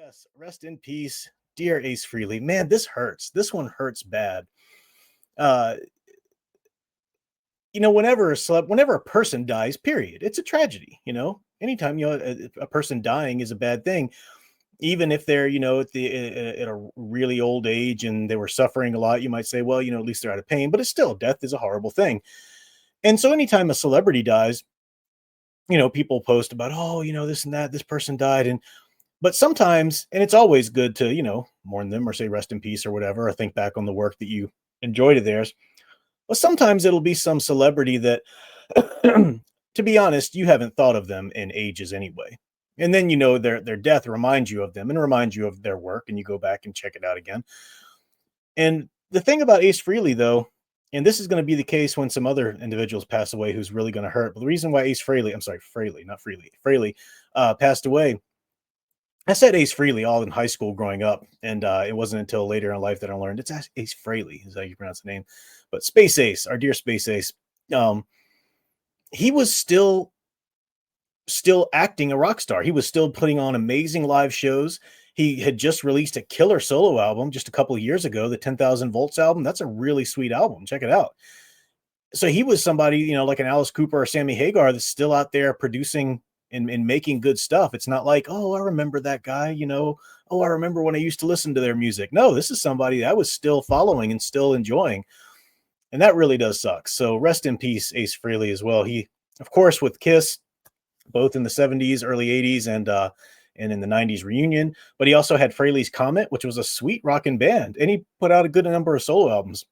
Yes, rest in peace, dear Ace Frehley. Man, this hurts. This one hurts bad. Uh, whenever a person dies, period, it's a tragedy. Anytime a person dying is a bad thing, even if they're at a really old age and they were suffering a lot. You might say, well, at least they're out of pain, but it's still death is a horrible thing. And so, anytime a celebrity dies, people post about, oh, this and that, this person died, but sometimes, and it's always good to, mourn them or say rest in peace or whatever, or think back on the work that you enjoyed of theirs. But sometimes it'll be some celebrity that, to be honest, you haven't thought of them in ages anyway. And then, their death reminds you of them and reminds you of their work, and you go back and check it out again. And the thing about Ace Frehley, though, and this is going to be the case when some other individuals pass away who's really going to hurt. But the reason why Ace Frehley, I'm sorry, Frehley, not Frehley, Frehley, passed away. I said Ace Frehley all in high school growing up, and it wasn't until later in life that I learned it's Ace Frehley is how you pronounce the name. But Space Ace, our dear Space Ace, he was still acting a rock star. He was still putting on amazing live shows. He had just released a killer solo album just a couple of years ago, the 10,000 Volts album. That's a really sweet album. Check it out. So he was somebody, like an Alice Cooper or Sammy Hagar that's still out there producing and making good stuff. It's not like, oh, I remember that guy, oh, I remember when I used to listen to their music. No, this is somebody that I was still following and still enjoying. And that really does suck. So rest in peace, Ace Frehley as well. He, of course, with Kiss, both in the 70s, early 80s, and in the 90s reunion. But he also had Frehley's Comet, which was a sweet rockin' band. And he put out a good number of solo albums.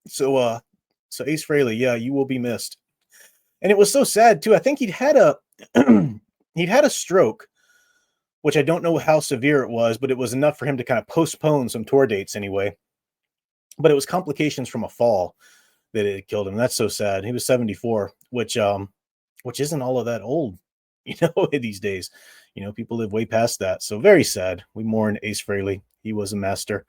So Ace Frehley, yeah, you will be missed. And it was so sad too. I think he'd had a stroke, which I don't know how severe it was, but it was enough for him to kind of postpone some tour dates anyway. But it was complications from a fall that it killed him. And that's so sad. He was 74, which isn't all of that old, these days. People live way past that. So very sad. We mourn Ace Frehley. He was a master.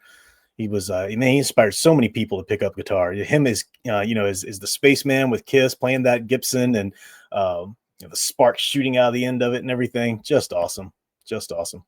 He was, he inspired so many people to pick up guitar. Him is the spaceman with Kiss playing that Gibson, and the sparks shooting out of the end of it and everything. Just awesome. Just awesome.